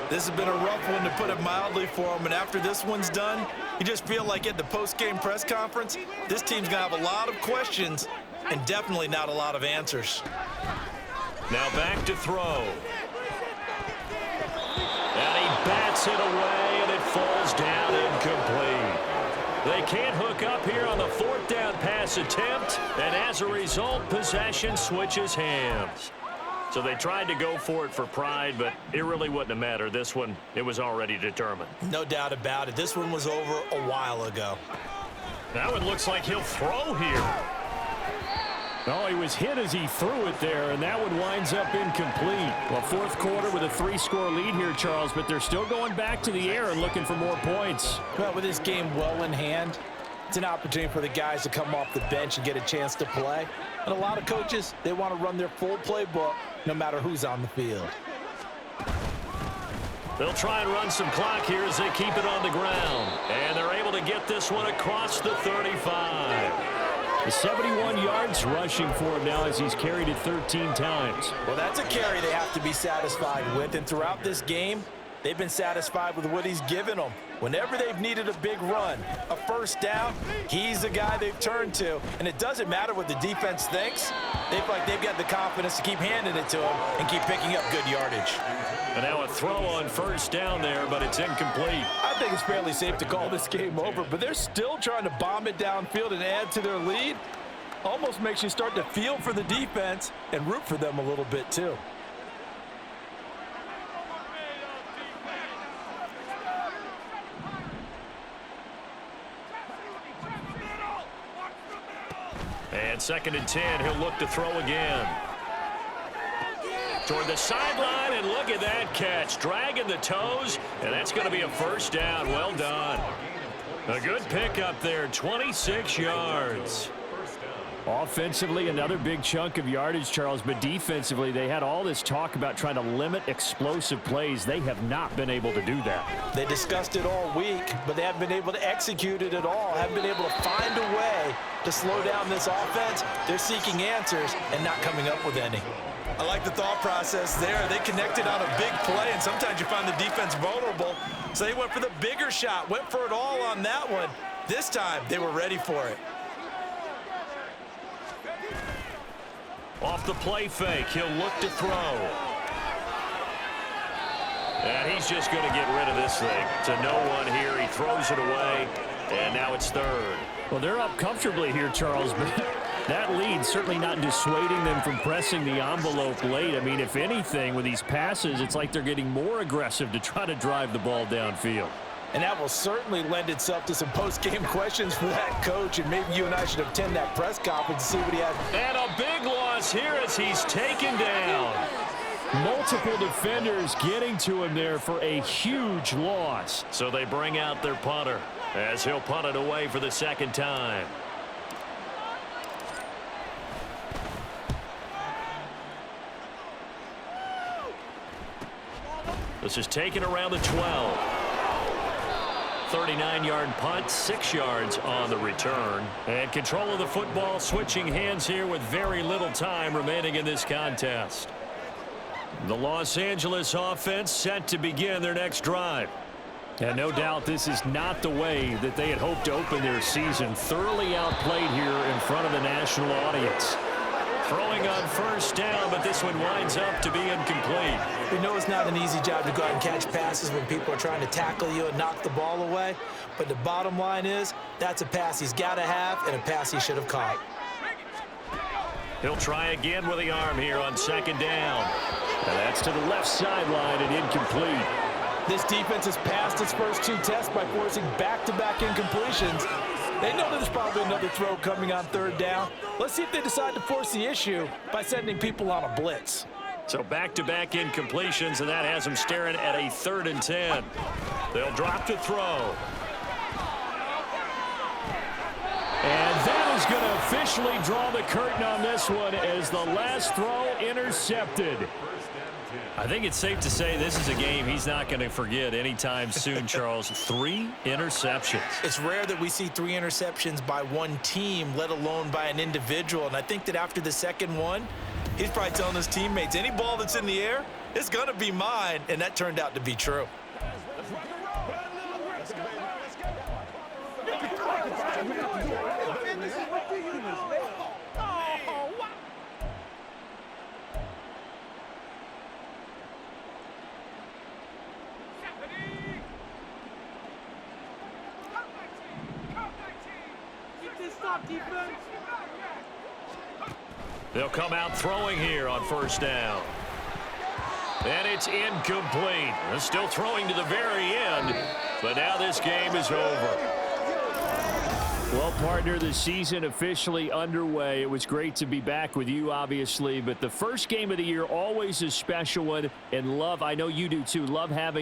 This has been a rough one, to put it mildly, for them, and after this one's done, you just feel like at the post-game press conference, this team's going to have a lot of questions and definitely not a lot of answers. Now back to throw. And he bats it away, and it falls down incomplete. They can't hook up here on the 4th down pass attempt, and as a result, possession switches hands. So they tried to go for it for pride, but it really wouldn't have mattered. This one, it was already determined. No doubt about it. This one was over a while ago. Now it looks like he'll throw here. Oh, he was hit as he threw it there, and that one winds up incomplete. Well, fourth quarter with a 3-score lead here, Charles, but they're still going back to the air and looking for more points. Well, with this game well in hand, it's an opportunity for the guys to come off the bench and get a chance to play. And a lot of coaches, they want to run their full playbook no matter who's on the field. They'll try and run some clock here as they keep it on the ground. And they're able to get this one across the 35. The 71 yards rushing for him now as he's carried it 13 times. Well, that's a carry they have to be satisfied with. And throughout this game, they've been satisfied with what he's given them. Whenever they've needed a big run, a first down, he's the guy they've turned to. And it doesn't matter what the defense thinks. They feel like they've got the confidence to keep handing it to him and keep picking up good yardage. And now a throw on first down there, but it's incomplete. I think it's fairly safe to call this game over, but they're still trying to bomb it downfield and add to their lead. Almost makes you start to feel for the defense and root for them a little bit too. And 2nd and 10, he'll look to throw again. Toward the sideline, and look at that catch. Dragging the toes, and that's going to be a first down. Well done. A good pickup there, 26 yards. Offensively, another big chunk of yardage, Charles, but defensively, they had all this talk about trying to limit explosive plays. They have not been able to do that. They discussed it all week, but they haven't been able to execute it at all, haven't been able to find a way to slow down this offense. They're seeking answers and not coming up with any. I like the thought process there. They connected on a big play, and sometimes you find the defense vulnerable. So they went for the bigger shot, went for it all on that one. This time, they were ready for it. Off the play fake, he'll look to throw. And he's just going to get rid of this thing. To no one here, he throws it away, and now it's 3rd. Well, they're up comfortably here, Charles, but that lead certainly not dissuading them from pressing the envelope late. I mean, if anything, with these passes, it's like they're getting more aggressive to try to drive the ball downfield. And that will certainly lend itself to some post-game questions for that coach, and maybe you and I should attend that press conference to see what he has. And a big loss here as he's taken down. Multiple defenders getting to him there for a huge loss. So they bring out their punter as he'll punt it away for the 2nd time. This is taken around the 12. 39-yard punt, 6 yards on the return. And control of the football, switching hands here with very little time remaining in this contest. The Los Angeles offense set to begin their next drive. And no doubt this is not the way that they had hoped to open their season. Thoroughly outplayed here in front of the national audience. Throwing on first down, but this one winds up to be incomplete. We know it's not an easy job to go out and catch passes when people are trying to tackle you and knock the ball away. But the bottom line is, that's a pass he's got to have and a pass he should have caught. He'll try again with the arm here on 2nd down. And that's to the left sideline and incomplete. This defense has passed its first 2 tests by forcing back-to-back incompletions. They know there's probably another throw coming on 3rd down. Let's see if they decide to force the issue by sending people on a blitz. So back-to-back incompletions, and that has them staring at a 3rd and 10. They'll drop to throw. And that is going to officially draw the curtain on this one as the last throw intercepted. I think it's safe to say this is a game he's not going to forget anytime soon, Charles. 3 interceptions. It's rare that we see 3 interceptions by one team, let alone by an individual. And I think that after the second one, he's probably telling his teammates, any ball that's in the air, it's going to be mine. And that turned out to be true. They'll come out throwing here on first down. And it's incomplete. They're still throwing to the very end, but now this game is over. Well, partner, the season officially underway. It was great to be back with you, obviously, but the first game of the year always a special one. And love, I know you do too, love having